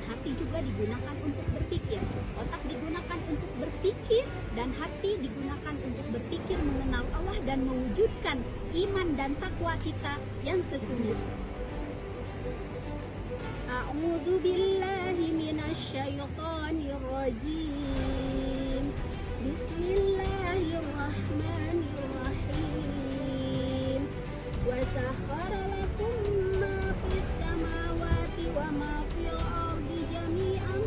hati juga digunakan untuk berpikir. Otak digunakan untuk berpikir dan hati digunakan untuk berpikir mengenal Allah dan mewujudkan iman dan takwa kita yang sesungguhnya. A'udzu billahi minasyaitonir rajim. Bismillahirrahmanirrahim. Wa sakhara lakum ma fis samawati wa ma fil ardi jami'an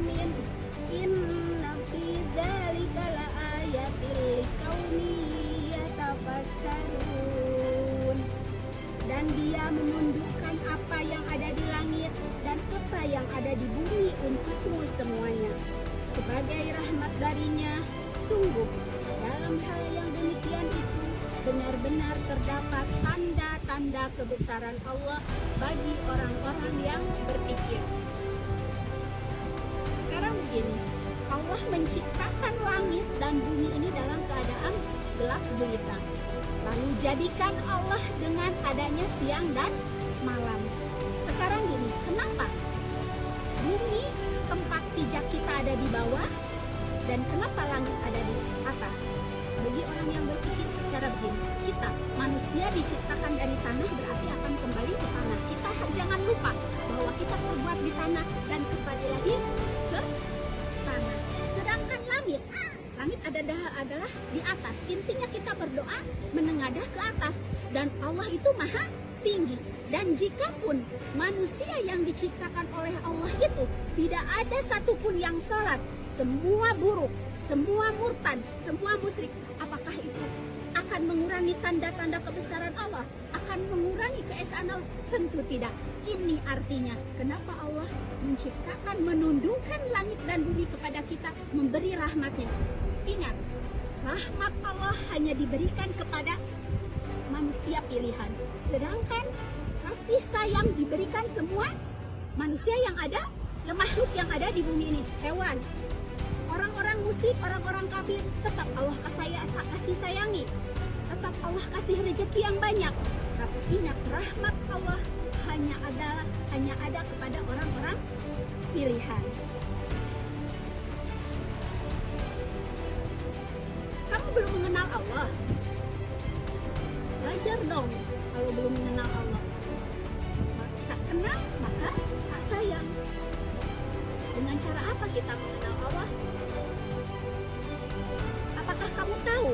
min inna fi dzalika laayatil liqaumin yatafakkarun. Dan dia menundukkan apa yang ada di langit dan apa yang ada di bumi untukmu semuanya sebagai rahmat darinya. Sungguh dalam hal yang demikian itu benar-benar terdapat tanda-tanda kebesaran Allah bagi orang-orang yang berpikir. Sekarang begini, Allah menciptakan langit dan bumi ini dalam keadaan gelap gulita. Lalu jadikan Allah dengan adanya siang dan malam. Sekarang gini, kenapa bumi tempat pijak kita ada di bawah dan kenapa langit ada di atas? Bagi orang yang berpikir secara begini, kita manusia diciptakan dari tanah berarti akan kembali ke tanah. Kita jangan lupa bahwa kita terbuat di tanah dan kembali lagi ke tanah. Sedangkan langit adalah di atas. Intinya kita berdoa menengadah ke atas dan Allah itu maha tinggi. Dan jikapun manusia yang diciptakan oleh Allah itu tidak ada satupun yang sholat, semua buruk, semua murtad, semua musyrik, apakah itu akan mengurangi tanda-tanda kebesaran Allah? Akan mengurangi keesaan Allah? Tentu tidak. Ini artinya kenapa Allah menciptakan, menundukkan langit dan bumi kepada kita, memberi rahmatnya. Ingat, rahmat Allah hanya diberikan kepada manusia pilihan, sedangkan kasih sayang diberikan semua manusia yang ada, makhluk yang ada di bumi ini, hewan, orang-orang musyrik, orang-orang kafir, tetap Allah kasih sayangi, tetap Allah kasih rezeki yang banyak. Tapi ingat, rahmat Allah hanya ada kepada orang-orang pilihan. Kamu belum mengenal Allah? Belajar dong. Kalau belum mengenal Allah, tak kenal maka tak sayang. Dengan cara apa kita mengenal Allah? Apakah kamu tahu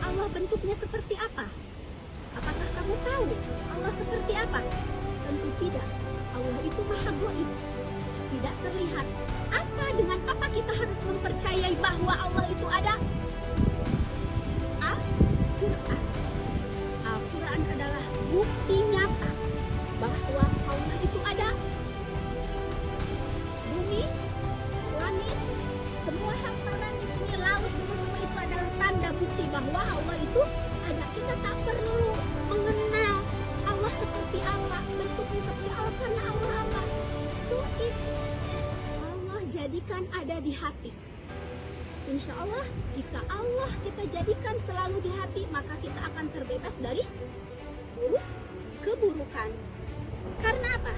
Allah bentuknya seperti apa? Apakah kamu tahu Allah seperti apa? Tentu tidak. Allah itu maha gaib, tidak terlihat. Dengan apa kita harus mempercayai bahwa Allah itu ada? Al-Quran. Al-Quran adalah bukti nyata bahwa Allah itu ada. Bumi, langit, semua hamparan di sini, laut, semua itu adalah tanda bukti bahwa Allah itu ada. Kita tak perlu mengenal Allah seperti Allah, bentuknya seperti Allah, karena Allah apa? Gaib. Allah jadikan ada di hati. Insya Allah, jika Allah kita jadikan selalu di hati, maka kita akan terbebas dari keburukan. Karena apa?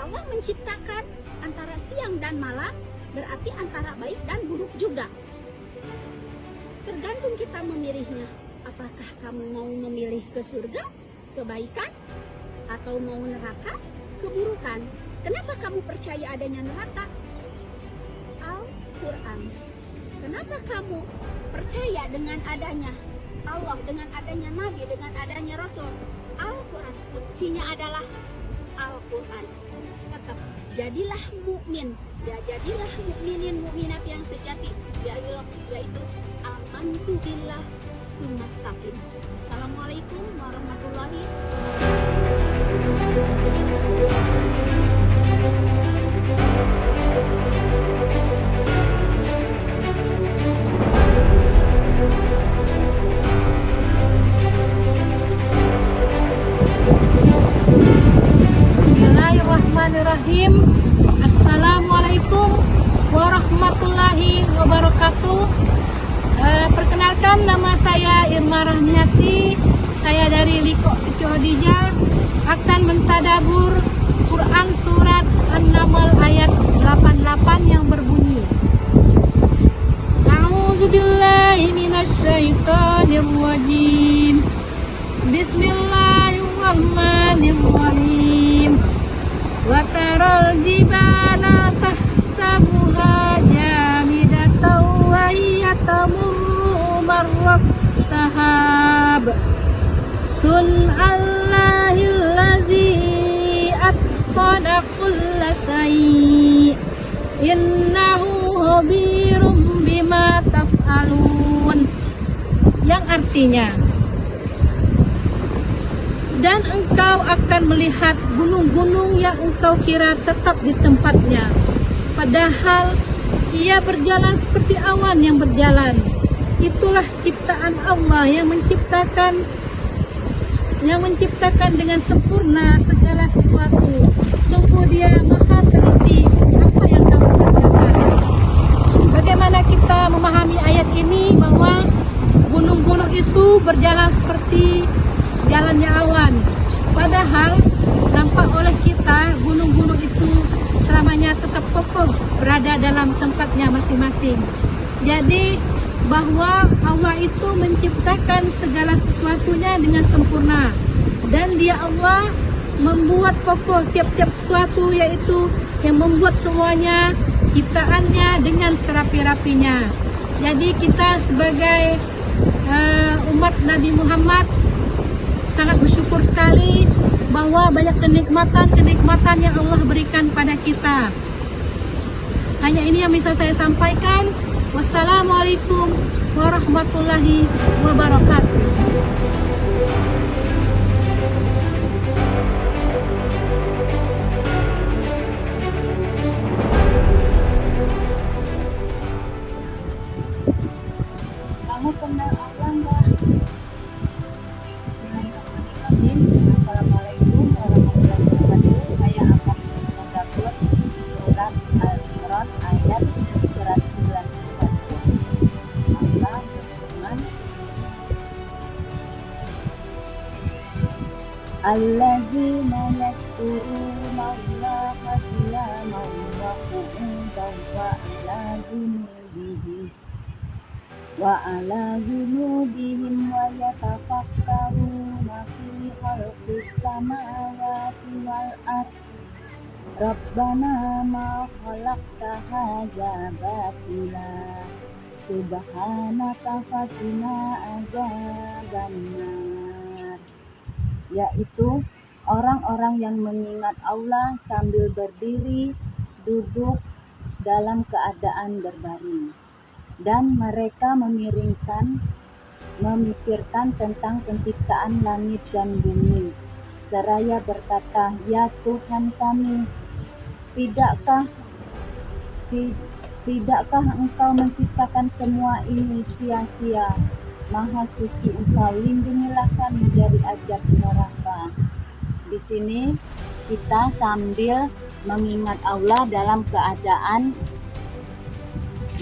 Allah menciptakan antara siang dan malam, berarti antara baik dan buruk juga. Tergantung kita memilihnya. Apakah kamu mau memilih ke surga, kebaikan, atau mau neraka, keburukan? Kenapa kamu percaya adanya neraka? Al-Quran. Kenapa kamu percaya dengan adanya Allah, dengan adanya Nabi, dengan adanya Rasul? Al-Quran. Kuncinya adalah Al-Quran. Tetap jadilah mukmin, ya, jadilah mukminin mukminat yang sejati, yaitu amantu billah sumastaqim. Assalamualaikum warahmatullahi Bismillahirrahmanirrahim. Assalamualaikum warahmatullahi wabarakatuh. Perkenalkan, nama saya Irma Rahmiati. Saya dari Liko Siti Khadijah, akan mentadabur Quran surat An-Naml ayat 88 yang berbunyi, A'udzubillahi minasyaitonirrajim. Bismillahirrahmanirrahim. Wa taral jibala tahsabuha jamidatan wa hiya tamurru marra sahab. Sun'allahil lazi atqana kulla syai'. Innahu khabirum bima taf'alun. Yang artinya, dan engkau akan melihat gunung-gunung yang engkau kira tetap di tempatnya, padahal ia berjalan seperti awan yang berjalan. Itulah ciptaan Allah yang menciptakan dengan sempurna segala sesuatu. Sungguh Dia Maha teliti apa yang kamu kerjakan. Bagaimana kita memahami ayat ini bahwa gunung-gunung itu berjalan seperti jalannya awan, padahal nampak oleh kita gunung-gunung itu selamanya tetap kokoh berada dalam tempatnya masing-masing. Jadi bahwa Allah itu menciptakan segala sesuatunya dengan sempurna, dan Dia Allah membuat kokoh tiap-tiap sesuatu, yaitu yang membuat semuanya ciptaannya dengan serapi-rapinya. Jadi kita sebagai umat Nabi Muhammad sangat bersyukur sekali bahwa banyak kenikmatan yang Allah berikan pada kita. Hanya ini yang bisa saya sampaikan. Wassalamualaikum warahmatullahi wabarakatuh. Kamu kenal Allah nggak? Assalamualaikum warahmatullahi wabarakatuh. Saya akan mendapur surat Al-Imran ayat 191. Allah berfirman, Alladzina yadhkuruna Allaha qiyaman wa qu'udan wa ala junubihim wa yatafakkaruna fi khalqis samawati wal ardh. Rabbana ma khalaqta hadza batila subhanaka faqina adzabannar. Yaitu orang-orang yang mengingat Allah sambil berdiri, duduk, dalam keadaan berbaring, dan mereka memikirkan tentang penciptaan langit dan bumi, seraya berkata, Ya Tuhan kami, tidakkah Engkau menciptakan semua ini sia-sia? Maha suci Engkau, lindungilah kami dari azab neraka. Di sini kita sambil mengingat Allah dalam keadaan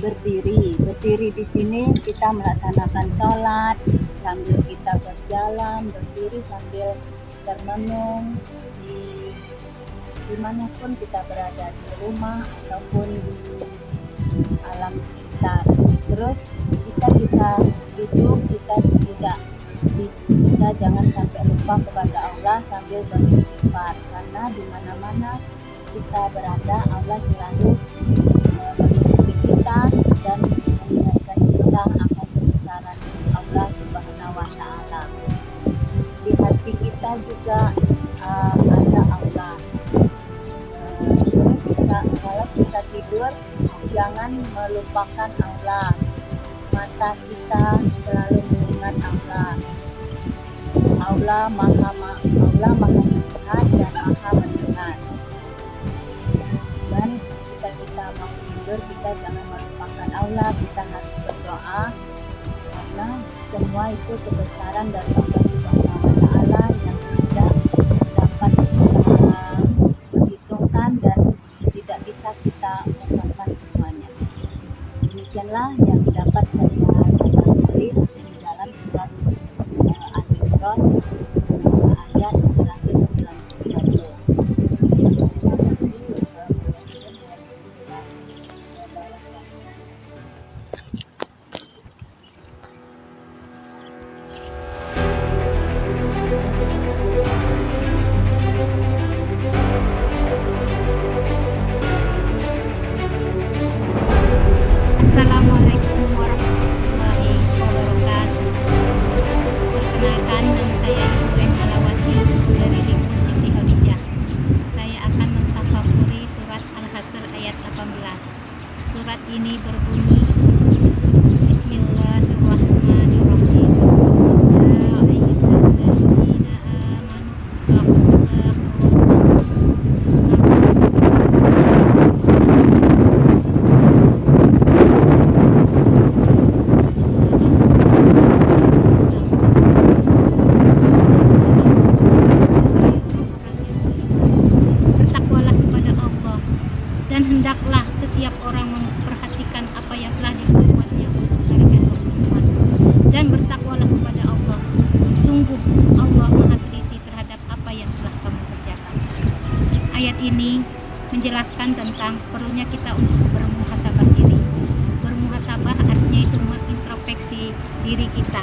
berdiri. Berdiri di sini kita melaksanakan sholat sambil kita berjalan, berdiri sambil termenung dimanapun kita berada, di rumah ataupun di alam sekitar. Terus kita duduk, kita jangan sampai lupa kepada Allah sambil beristighfar, karena di mana-mana kita berada Allah selalu mengikuti kita dan mengingatkan kita akan kebesaran Allah Subhanahu wa Ta'ala. Di hati kita juga ada Allah. Kalau kita tidur, jangan melupakan Allah. Mata kita selalu mengingat Allah. Allah maha melihat dan maha mendengar. Dan kita mau tidur, kita jangan melupakan Allah. Kita harus berdoa, karena semua itu kebesaran dari Allah Subhanahu wa Ta'ala yang tidak dapat perhitungkan dan tidak bisa kita ungkapkan semuanya. Demikianlah yang dapat saya sampaikan di dalam surat Al-Imran ayat 191. hendaklah setiap orang memperhatikan apa yang telah dibuatnya untuk hari esok Jumat, dan bertakwalah kepada Allah. Sungguh Allah Maha teliti terhadap apa yang telah kamu kerjakan. Ayat ini menjelaskan tentang perlunya kita untuk bermuhasabah diri. Bermuhasabah artinya itu mengintrospeksi diri kita.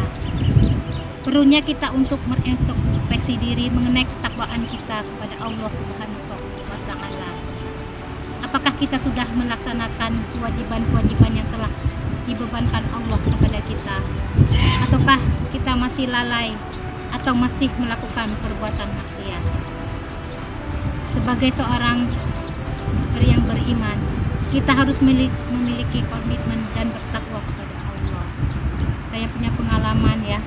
Perlunya kita untuk mengintrospeksi diri mengenai ketakwaan kita kepada Allah Subhanahu wa Ta'ala. Apakah kita sudah melaksanakan kewajiban-kewajiban yang telah dibebankan Allah kepada kita, ataukah kita masih lalai atau masih melakukan perbuatan maksiat? Sebagai seorang yang beriman, kita harus memiliki komitmen dan bertakwa kepada Allah. Saya punya pengalaman ya,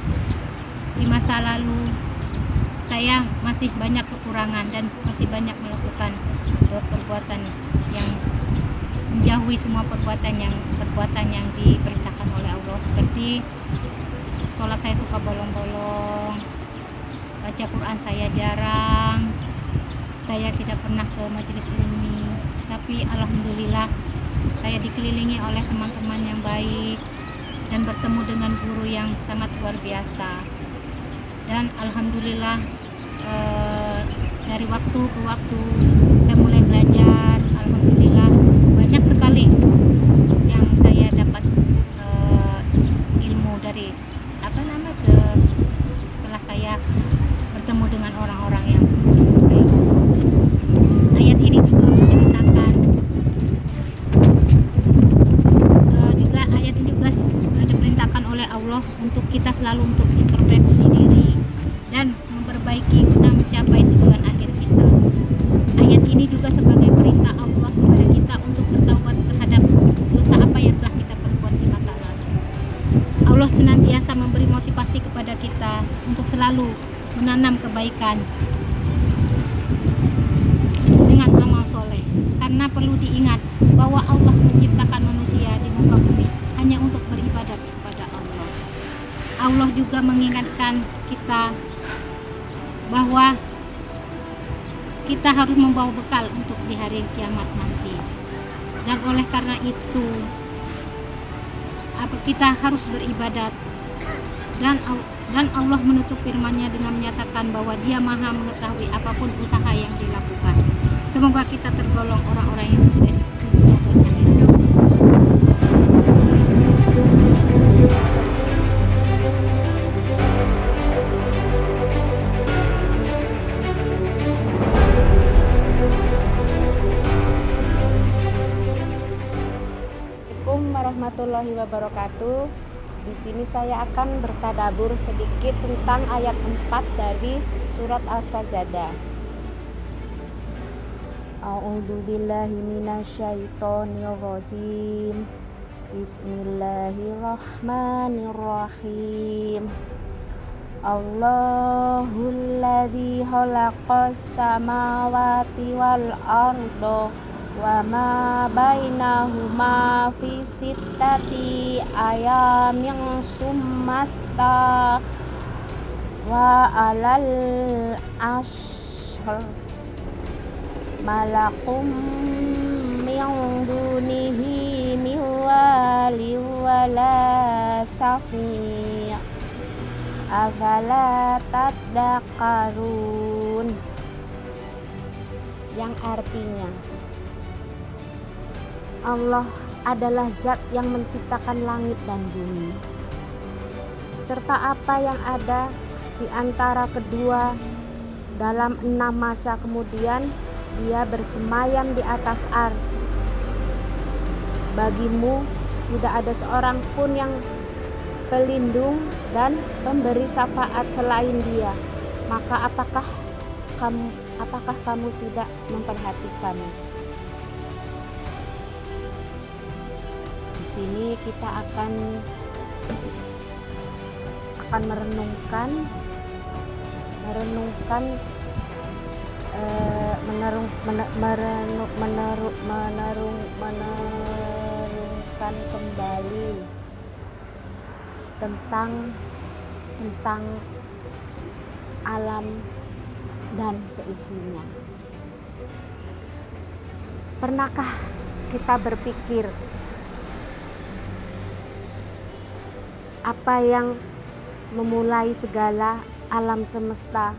di masa lalu saya masih banyak kekurangan dan masih banyak melakukan perbuatan yang menjauhi semua perbuatan yang diperintahkan oleh Allah, seperti sholat saya suka bolong-bolong, baca Quran saya jarang, saya tidak pernah ke majelis ilmi. Tapi alhamdulillah saya dikelilingi oleh teman-teman yang baik dan bertemu dengan guru yang sangat luar biasa. Dan alhamdulillah dari waktu ke waktu saya mulai belajar. Alhamdulillah banyak sekali yang saya dapat ilmu dari setelah saya bertemu dengan orang-orang yang baik. Ayat ini juga menceritakan ayat ini juga diperintahkan oleh Allah untuk kita selalu untuk introspeksi diri dan memperbaiki guna mencapai tujuan akhir kita. Ayat ini juga sebagai perintah Allah kepada kita untuk bertaubat terhadap dosa apa yang telah kita perbuat di masa lalu. Allah senantiasa memberi motivasi kepada kita untuk selalu menanam kebaikan dengan amal soleh, karena perlu diingat bahwa Allah menciptakan manusia di muka bumi hanya untuk beribadat kepada Allah. Allah juga mengingatkan kita bahwa kita harus membawa bekal untuk di hari kiamat nanti, dan oleh karena itu kita harus beribadat, dan Allah menutup firman-Nya dengan menyatakan bahwa Dia Maha mengetahui apapun usaha yang dilakukan. Semoga kita tergolong orang-orang yang sukses dunia dan akhirat. Assalamualaikum warahmatullahi wabarakatuh. Di sini saya akan bertadabur sedikit tentang ayat 4 dari surat As-Sajdah. A'udzu billahi minasyaitonir rajim. Bismillahirrahmanirrahim. Allahul ladzi khalaqas samawati wal arda wa ma bainahuma fi sittati ayamin sumasta wa alal ashr malakum min dunihi min wali wala syafi' afala tadakkarun, yang artinya Allah adalah zat yang menciptakan langit dan bumi serta apa yang ada di antara kedua dalam 6 masa, kemudian Dia bersemayam di atas ars. Bagimu tidak ada seorang pun yang pelindung dan pemberi syafaat selain Dia, maka apakah kamu tidak memperhatikan? Di sini kita akan merenungkan kembali tentang alam dan seisinya. Pernahkah kita berpikir apa yang memulai segala alam semesta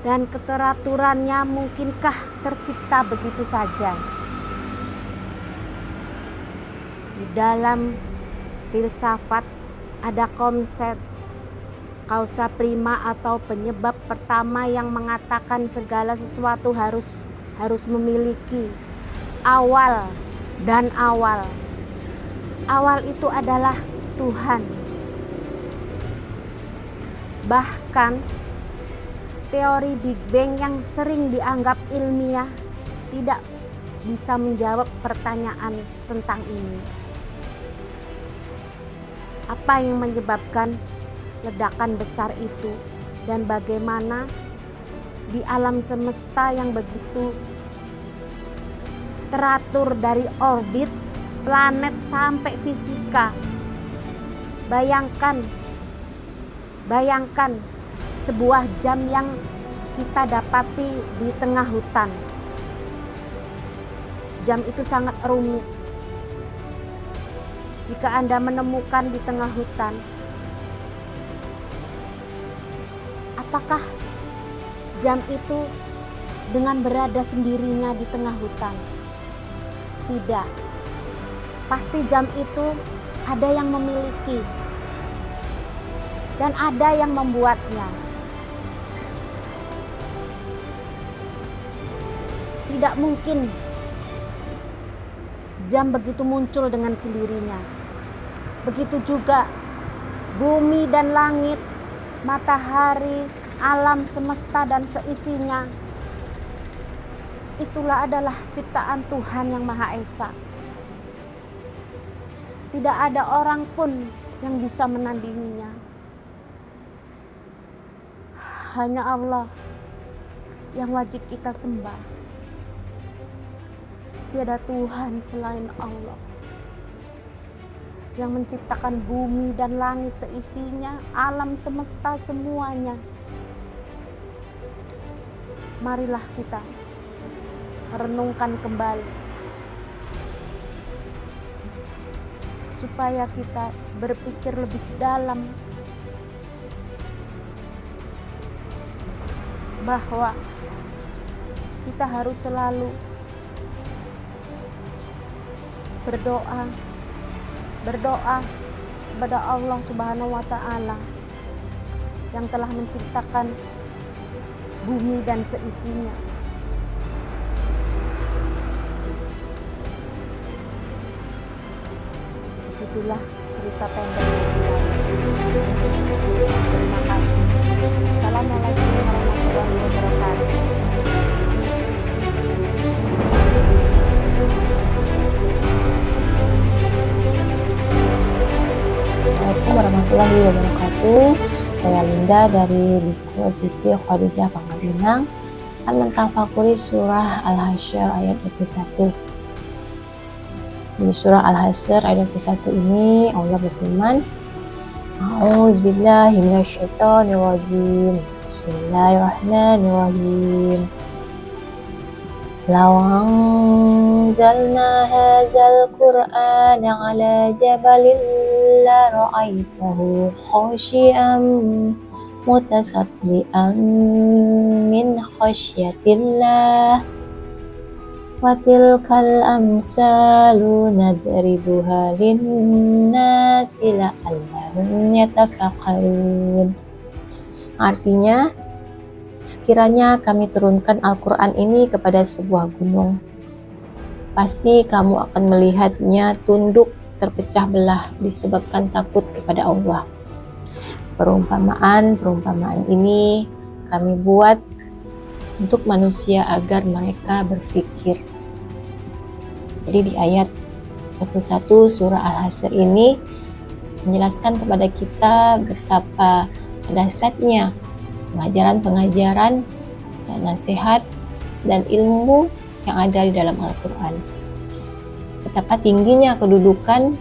dan keteraturannya mungkinkah tercipta begitu saja? Di dalam filsafat ada konsep kausa prima atau penyebab pertama yang mengatakan segala sesuatu harus memiliki awal dan awal. Awal itu adalah Tuhan. Bahkan teori Big Bang yang sering dianggap ilmiah tidak bisa menjawab pertanyaan tentang ini. Apa yang menyebabkan ledakan besar itu dan bagaimana di alam semesta yang begitu teratur dari orbit, planet sampai fisika. Bayangkan sebuah jam yang kita dapati di tengah hutan. Jam itu sangat rumit. Jika Anda menemukan di tengah hutan, apakah jam itu dengan berada sendirinya di tengah hutan? Tidak. Pasti jam itu ada yang memiliki dan ada yang membuatnya. Tidak mungkin jam begitu muncul dengan sendirinya. Begitu juga bumi dan langit, matahari, alam semesta dan seisinya. Itulah adalah ciptaan Tuhan yang Maha Esa. Tidak ada orang pun yang bisa menandinginya. Hanya Allah yang wajib kita sembah. Tiada Tuhan selain Allah yang menciptakan bumi dan langit seisinya, alam semesta semuanya. Marilah kita renungkan kembali supaya kita berpikir lebih dalam bahwa kita harus selalu berdoa kepada Allah Subhanahu wa Ta'ala yang telah menciptakan bumi dan seisinya. Itulah cerita pendek dari saya. Terima kasih. Assalamualaikum warahmatullahi wabarakatuh. Assalamualaikum warahmatullahi wabarakatuh. Saya Linda dari Buku Siti Khadijah Pangabinang akan mentafakuri surah Al-Hasyr ayat 21. Di surah Al-Hasyr ayat 21 ini Allah berfirman, A'udzubillahi minasyaitonirrajim. Bismillahirrahmanirrahim. Law anzalna hadzal qur'ana 'ala jabalin la ra'aitahu khashi'an mutasaddian min khasyatillah wa tilkal amsalu nadribuha linnasi la'allahum yatafakkarun. Artinya, sekiranya kami turunkan Al-Quran ini kepada sebuah gunung, pasti kamu akan melihatnya tunduk terpecah belah disebabkan takut kepada Allah. Perumpamaan ini kami buat untuk manusia agar mereka berpikir. Jadi di ayat 21 surah Al-Hasyr ini menjelaskan kepada kita betapa dahsyatnya pengajaran-pengajaran dan nasihat dan ilmu yang ada di dalam Al-Quran. Betapa tingginya kedudukan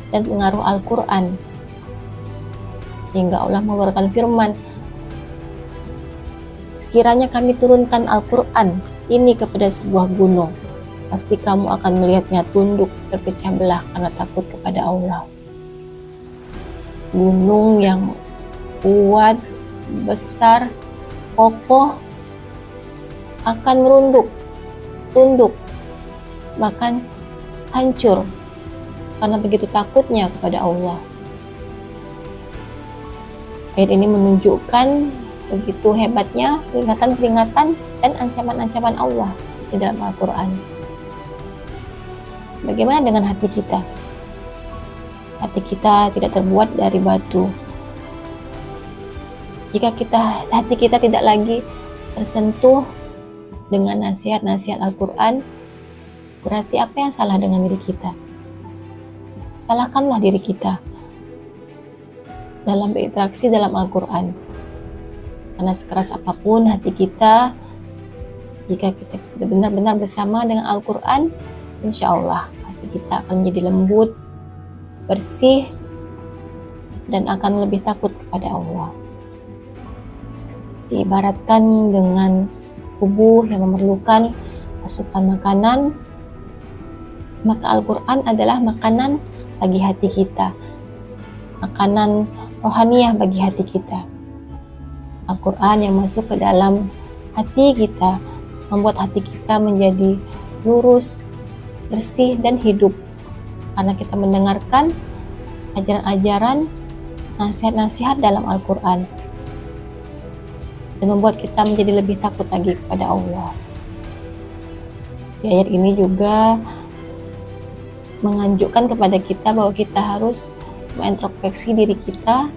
dan pengaruh Al-Quran, sehingga Allah mengeluarkan firman, sekiranya kami turunkan Al-Quran ini kepada sebuah gunung, pasti kamu akan melihatnya tunduk terpecah belah karena takut kepada Allah. Gunung yang kuat, besar, kokoh akan merunduk, tunduk, bahkan hancur karena begitu takutnya kepada Allah. Ayat ini menunjukkan begitu hebatnya peringatan-peringatan dan ancaman-ancaman Allah di dalam Al-Quran. Bagaimana dengan hati kita? Hati kita tidak terbuat dari batu. Jika hati kita tidak lagi tersentuh dengan nasihat-nasihat Al-Quran, berarti apa yang salah dengan diri kita? Salahkanlah diri kita dalam berinteraksi dalam Al-Quran. Karena sekeras apapun hati kita, jika kita benar-benar bersama dengan Al-Quran, insya Allah hati kita akan menjadi lembut, bersih, dan akan lebih takut kepada Allah. Diibaratkan dengan tubuh yang memerlukan asupan makanan, maka Al-Quran adalah makanan bagi hati kita, makanan rohaniah bagi hati kita. Al-Quran yang masuk ke dalam hati kita membuat hati kita menjadi lurus, bersih, dan hidup karena kita mendengarkan ajaran-ajaran, nasihat-nasihat dalam Al-Quran, dan membuat kita menjadi lebih takut lagi kepada Allah. Di ayat ini juga menganjurkan kepada kita bahwa kita harus mengintrospeksi diri kita,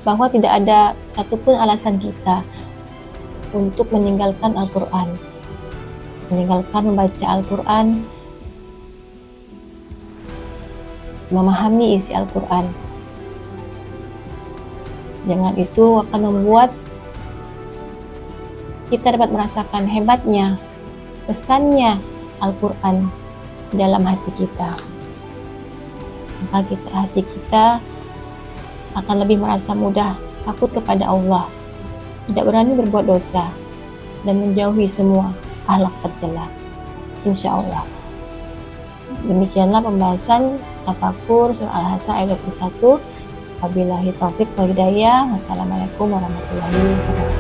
bahwa tidak ada satupun alasan kita untuk meninggalkan Al-Quran, meninggalkan membaca Al-Quran, memahami isi Al-Quran. Jangan itu akan membuat kita dapat merasakan hebatnya, pesannya Al-Quran dalam hati kita. Maka hati kita akan lebih merasa mudah takut kepada Allah, tidak berani berbuat dosa, dan menjauhi semua akhlak tercela. Insya Allah. Demikianlah pembahasan tafakur surah Al-Hasyr ayat 21. Wabillahi taufik wal hidayah. Wassalamualaikum warahmatullahi wabarakatuh.